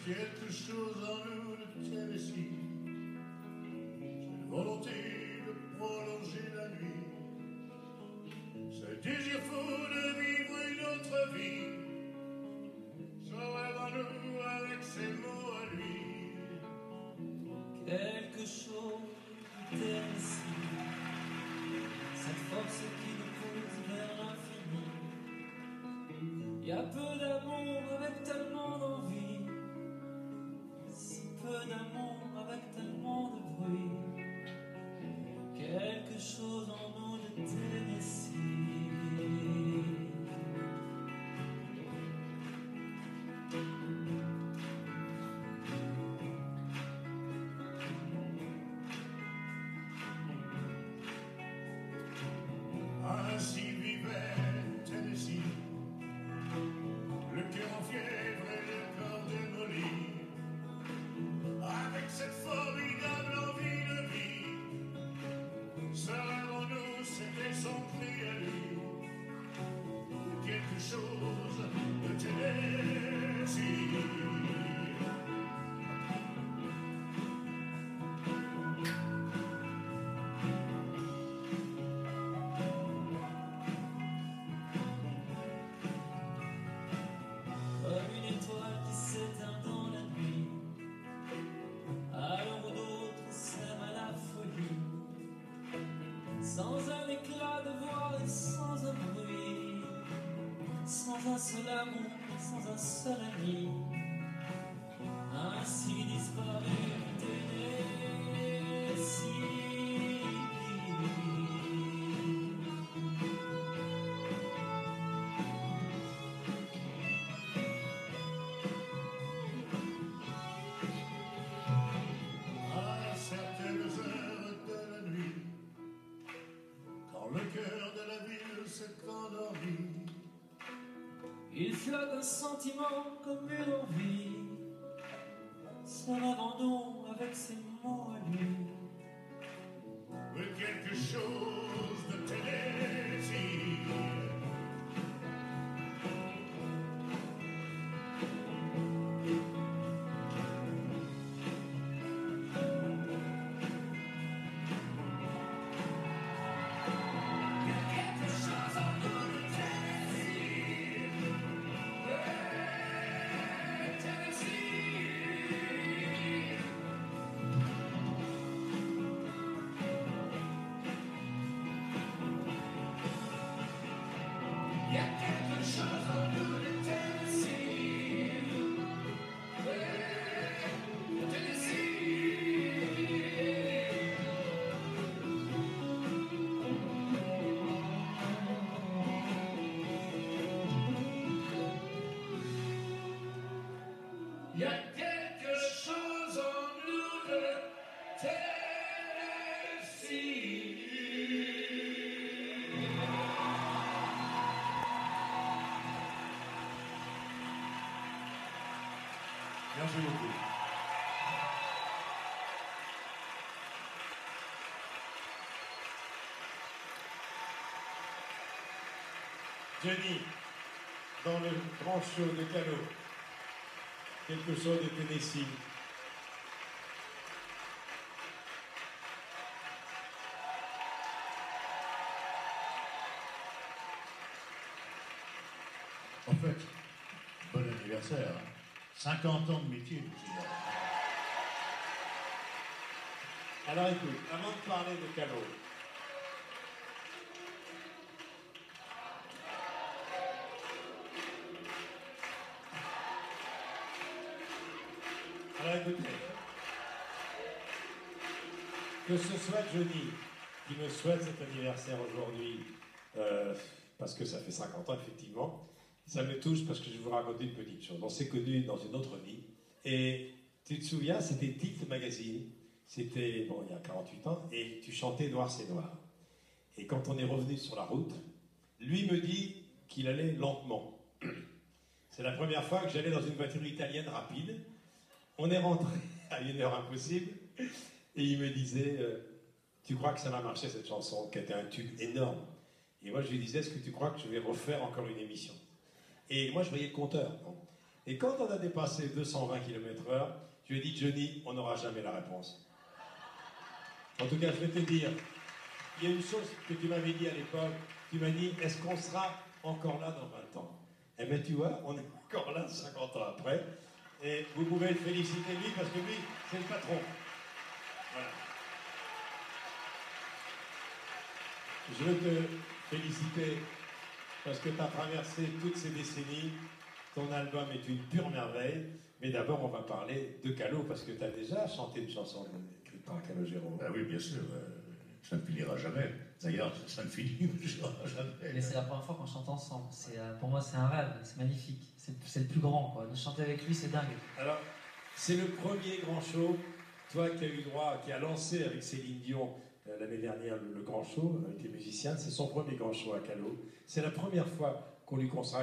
quelque chose en nous de Tennessee, cette volonté de prolonger la nuit, ce désir fou de vivre une autre vie, ce rêve en nous avec ses mots à lui. Quelque chose de Tennessee, cette force qui nous pousse vers l'infini. Il y a peu d'amour avec tellement d'envie, si peu d'amour avec tellement de bruit. Quelque chose en nous de Tennessee. Ainsi vivait Tennessee, le cœur en fièvre et le corps démoli, avec cette formidable envie de vie. Ce rêve en nous, c'était son cri à lui, quelque chose de Tennessee. Comme une étoile qui s'éteint dans la nuit, à l'ombre d'autres sème à la folie, sans un éclat de voix et sans un bruit, sans un seul amour, sans un seul ami, ainsi disparu Tennessee. À certaines heures de la nuit, quand le cœur de la ville s'est endormi, Il flotte un sentiment comme une envie, ce rêve en nous avec ses mots à lui. oui, quelque chose de Tennessee. Il y a quelque chose en nous de Tennessee. Ouais, Tennessee. Il y a quelque chose en nous de Tennessee. Merci beaucoup. Johnny, dans le grand show de Callot, quelque chose de Tennessee. En fait, bon anniversaire. 50 ans de métier, je suis là. Alors écoute, avant de parler de Callot, alors écoutez, que ce soit Johnny qui me souhaite cet anniversaire aujourd'hui, parce que ça fait 50 ans effectivement, ça me touche parce que je vais vous raconter une petite chose. On s'est connus dans une autre vie, et tu te souviens, c'était Tilt Magazine, c'était, bon, il y a 48 ans, et tu chantais Noir c'est noir. Et quand on est revenu sur la route, lui me dit qu'il allait lentement. C'est la première fois que j'allais dans une voiture italienne rapide. On est rentré à une heure impossible, et il me disait, tu crois que ça va marcher cette chanson, qui était un tube énorme? Et moi je lui disais, est-ce que tu crois que je vais refaire encore une émission? Et moi je voyais le compteur. Bon. Et quand on a dépassé 220 km/h, je lui ai dit, Johnny, on n'aura jamais la réponse. En tout cas, je vais te dire, il y a une chose que tu m'avais dit à l'époque, tu m'as dit, est-ce qu'on sera encore là dans 20 ans? Eh bien, tu vois, on est encore là 50 ans après, et vous pouvez le féliciter lui, parce que lui, c'est le patron. Voilà. Je veux te féliciter, parce que tu as traversé toutes ces décennies, ton album est une pure merveille, mais d'abord, on va parler de Callot, parce que tu as déjà chanté une chanson écrite par Calogero. Ah oui, bien sûr. Ça ne finira jamais. D'ailleurs, ça ne finira jamais. Mais c'est la première fois qu'on chante ensemble. Pour moi, c'est un rêve, c'est magnifique. C'est le plus grand, quoi. De chanter avec lui, c'est dingue. Alors, c'est le premier grand show, toi qui as eu droit, qui a lancé avec Céline Dion l'année dernière le grand show avec les musiciens. C'est son premier grand show à Callot. C'est la première fois qu'on lui consacre